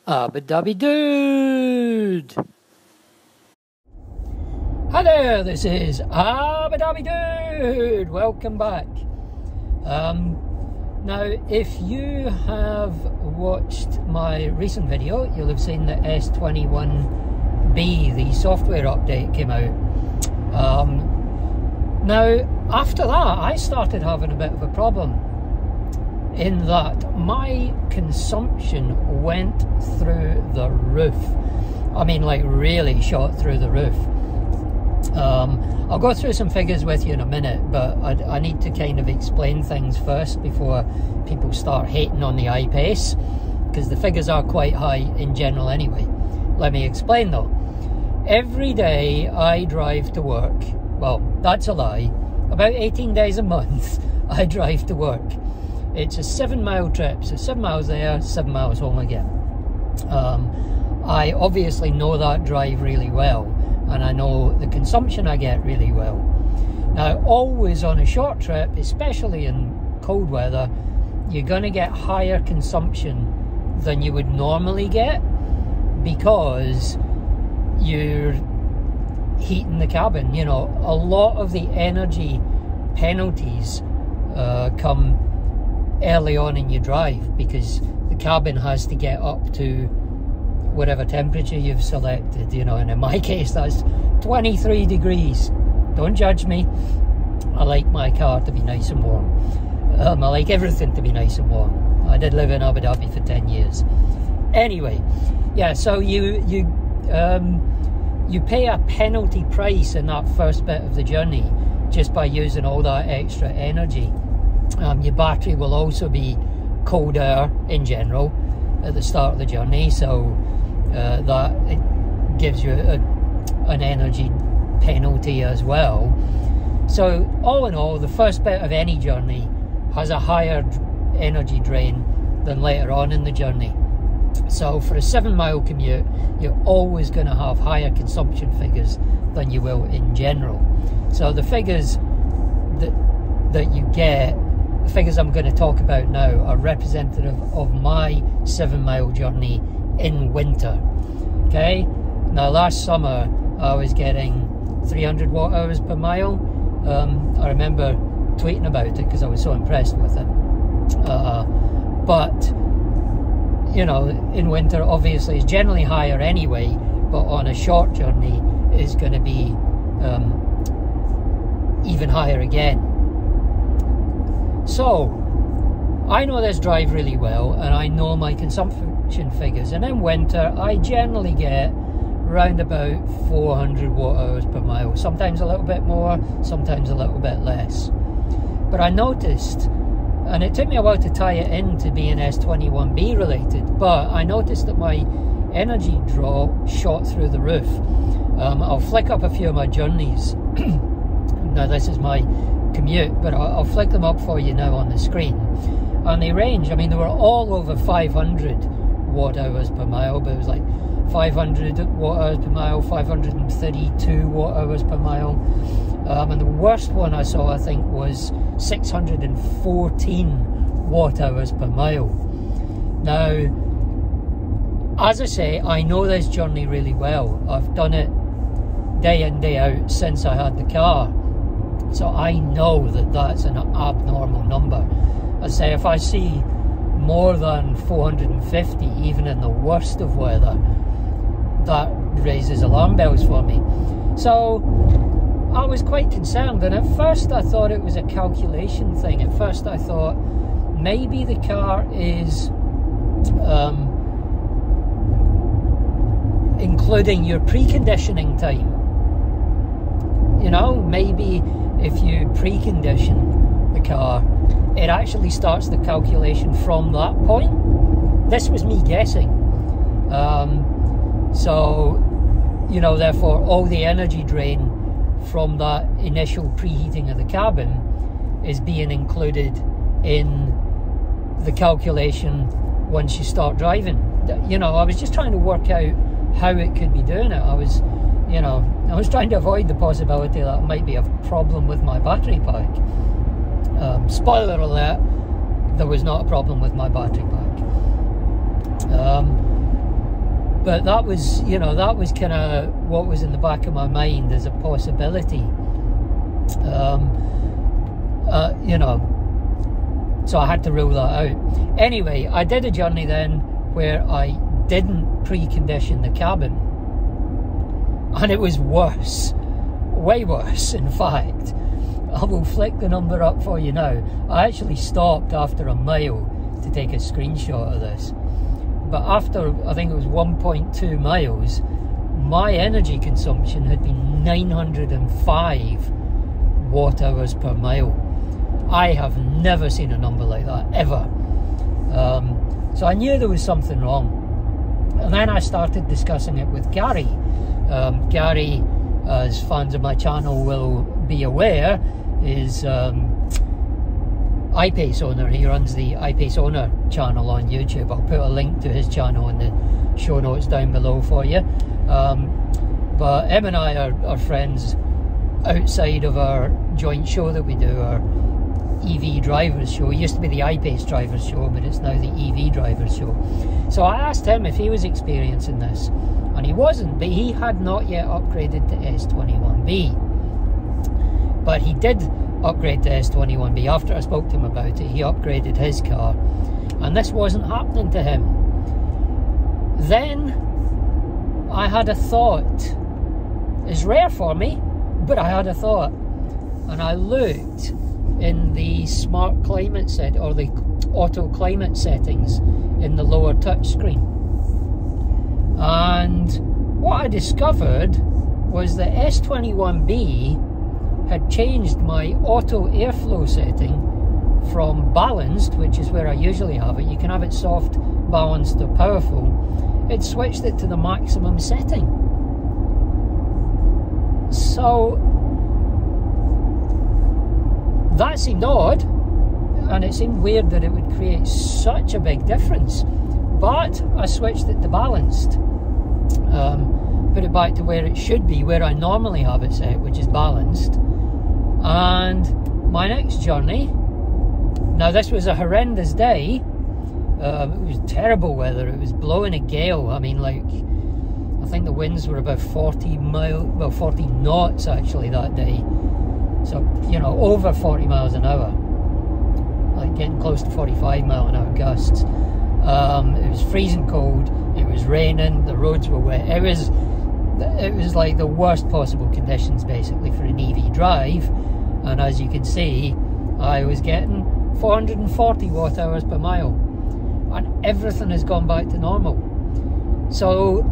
Abu Dhabi Dude! Hi there, this is Abu Dhabi Dude! Welcome back. Now, if you have watched my recent video, you'll have seen the S21B, the software update came out. Now, after that, I started having a bit of a problem in that my consumption went through the roof. I mean, like, really shot through the roof. I'll go through some figures with you in a minute, but I need to kind of explain things first before people start hating on the I-Pace, because the figures are quite high in general anyway. Let me explain though. Every day I drive to work, well, that's a lie, about 18 days a month I drive to work. It's a 7-mile trip, so 7 miles there, 7 miles home again. I obviously know that drive really well, and I know the consumption I get really well. Now, always on a short trip, especially in cold weather, you're going to get higher consumption than you would normally get because you're heating the cabin. You know, a lot of the energy penalties come early on in your drive because the cabin has to get up to whatever temperature you've selected, you know, and in my case that's 23 degrees. Don't judge me. I like my car to be nice and warm. I like everything to be nice and warm. I did live in Abu Dhabi for 10 years. Anyway, yeah, so you pay a penalty price in that first bit of the journey just by using all that extra energy. Your battery will also be colder in general at the start of the journey, so that it gives you an energy penalty as well. So all in all, the first bit of any journey has a higher energy drain than later on in the journey. So for a 7-mile commute, you're always going to have higher consumption figures than you will in general. So the figures that you get, the figures I'm going to talk about now, are representative of my 7-mile journey in winter. Okay, now last summer I was getting 300 watt hours per mile. I remember tweeting about it because I was so impressed with it. But you know, in winter obviously it's generally higher anyway, but on a short journey it's going to be even higher again. So I know this drive really well, and I know my consumption figures, and in winter I generally get round about 400 watt hours per mile, sometimes a little bit more, sometimes a little bit less. But I noticed, and it took me a while to tie it in to being S21B related, but I noticed that my energy draw shot through the roof. I'll flick up a few of my journeys. Now this is my commute, but I'll flick them up for you now on the screen. And they range, I mean, they were all over 500 watt hours per mile, but it was like 500 watt hours per mile, 532 watt hours per mile. And the worst one I saw, I think, was 614 watt hours per mile. Now, as I say, I know this journey really well. I've done it day in, day out since I had the car. So I know that that's an abnormal number. I say, if I see more than 450, even in the worst of weather, that raises alarm bells for me. So I was quite concerned, and at first I thought it was a calculation thing. At first I thought maybe the car is including your preconditioning time. You know, maybe if you precondition the car, it actually starts the calculation from that point. This was me guessing. So, you know, therefore all the energy drain from that initial preheating of the cabin is being included in the calculation once you start driving. You know, I was just trying to work out how it could be doing it. I was trying to avoid the possibility that it might be a problem with my battery pack. Spoiler alert, there was not a problem with my battery pack. But that was, you know, that was kind of what was in the back of my mind as a possibility. You know, so I had to rule that out. Anyway, I did a journey then where I didn't precondition the cabin, and it was worse, way worse in fact. I will flick the number up for you now. I actually stopped after a mile to take a screenshot of this, but after, I think it was 1.2 miles, my energy consumption had been 905 watt hours per mile. I have never seen a number like that, ever. So I knew there was something wrong. And then I started discussing it with Gary. Gary, as fans of my channel will be aware, is iPace owner. He runs the iPace owner channel on YouTube. I'll put a link to his channel in the show notes down below for you. But Em and I are friends outside of our joint show that we do, our EV drivers show. It used to be the iPace drivers show, but it's now the EV drivers show. So I asked him if he was experiencing this, and he wasn't, but he had not yet upgraded to S21B. But he did upgrade to S21B. After I spoke to him about it, he upgraded his car, and this wasn't happening to him. Then I had a thought. It's rare for me, but I had a thought, and I looked in the smart climate set, or the auto climate settings in the lower touch screen, and what I discovered was that S21B had changed my auto airflow setting from balanced, which is where I usually have it. You can have it soft, balanced or powerful. It switched it to the maximum setting. So that seemed odd, and it seemed weird that it would create such a big difference. But I switched it to balanced, put it back to where it should be, where I normally have it set, which is balanced. And my next journey, now this was a horrendous day. It was terrible weather. It was blowing a gale. I mean, like, I think the winds were about 40 knots actually that day. So, you know, over 40 miles an hour, like getting close to 45 mile an hour gusts. It was freezing cold, it was raining, the roads were wet. It was like the worst possible conditions basically for an EV drive. And as you can see, I was getting 440 watt hours per mile, and everything has gone back to normal. So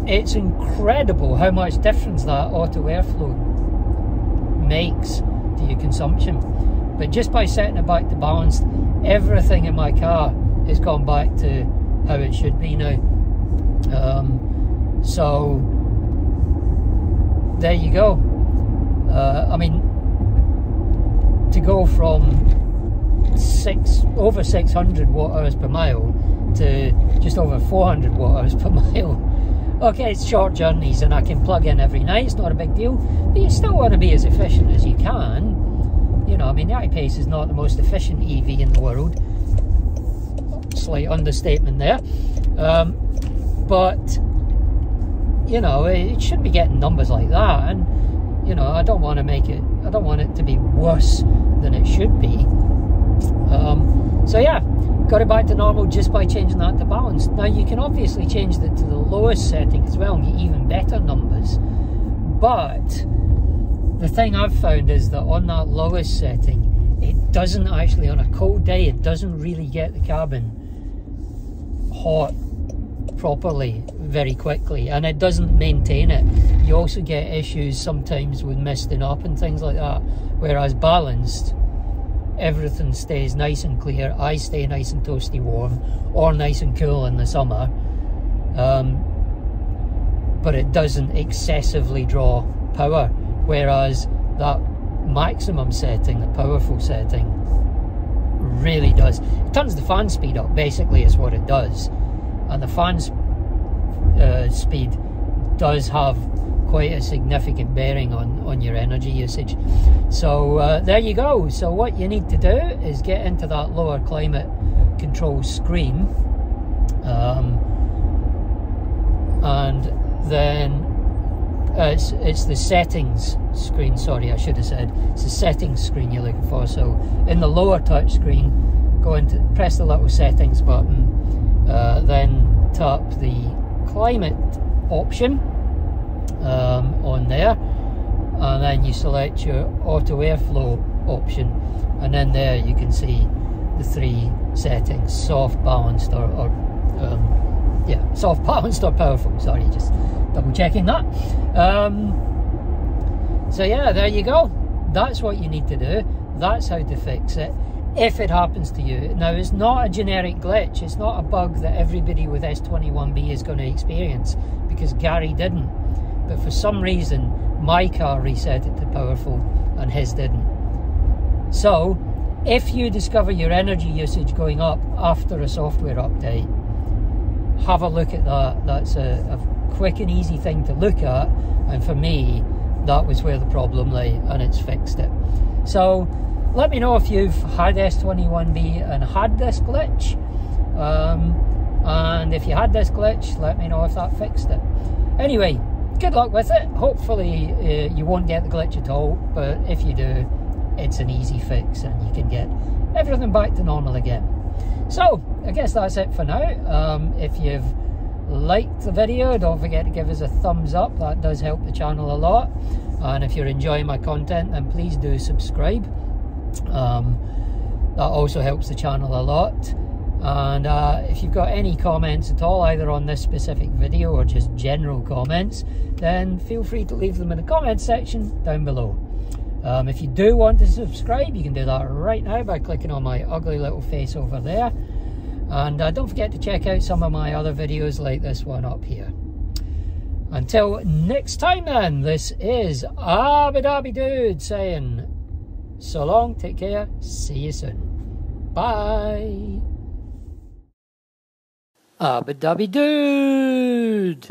it's incredible how much difference that auto airflow makes to your consumption. But just by setting it back to balanced, everything in my car has gone back to how it should be now. So there you go. I mean, to go from over 600 watt hours per mile to just over 400 watt hours per mile. Okay, it's short journeys and I can plug in every night, it's not a big deal, but you still want to be as efficient as you can. You know, I mean, the iPace is not the most efficient EV in the world. Slight understatement there. But, you know, it shouldn't be getting numbers like that. And, you know, I don't want it to be worse than it should be. So yeah, got it back to normal just by changing that to balanced. Now you can obviously change it to the lowest setting as well and get even better numbers. But the thing I've found is that on that lowest setting, it doesn't actually, on a cold day, it doesn't really get the cabin hot properly very quickly, and it doesn't maintain it. You also get issues sometimes with misting up and things like that, whereas balanced, everything stays nice and clear. I stay nice and toasty warm, or nice and cool in the summer, but it doesn't excessively draw power, whereas that maximum setting, the powerful setting, really does. It turns the fan speed up, basically, is what it does, and the fan speed does have quite a significant bearing on your energy usage. So there you go. So what you need to do is get into that lower climate control screen, and then it's the settings screen. Sorry, I should have said it's the settings screen you're looking for. So in the lower touch screen, go into press the little settings button, then tap the climate option on there, and then you select your auto airflow option, and then there you can see the 3 settings: soft, balanced, or yeah, soft, balanced, or powerful. Sorry, just double checking that. So yeah, there you go. That's what you need to do. That's how to fix it if it happens to you. Now, it's not a generic glitch. It's not a bug that everybody with S21B is going to experience, because Gary didn't. But for some reason, my car reset it to powerful and his didn't. So if you discover your energy usage going up after a software update, have a look at that. That's a quick and easy thing to look at, and for me that was where the problem lay, and it's fixed it. So let me know if you've had S21B and had this glitch, and if you had this glitch, let me know if that fixed it. Anyway, good luck with it. Hopefully you won't get the glitch at all, but if you do, it's an easy fix and you can get everything back to normal again. So I guess that's it for now. If you've liked the video, don't forget to give us a thumbs up. That does help the channel a lot. And if you're enjoying my content, then please do subscribe. That also helps the channel a lot. And if you've got any comments at all, either on this specific video or just general comments, then feel free to leave them in the comments section down below. If you do want to subscribe, you can do that right now by clicking on my ugly little face over there. And don't forget to check out some of my other videos like this one up here. Until next time then, this is Abu Dhabi Dude saying so long, take care, see you soon. Bye. Abu Dhabi Dude.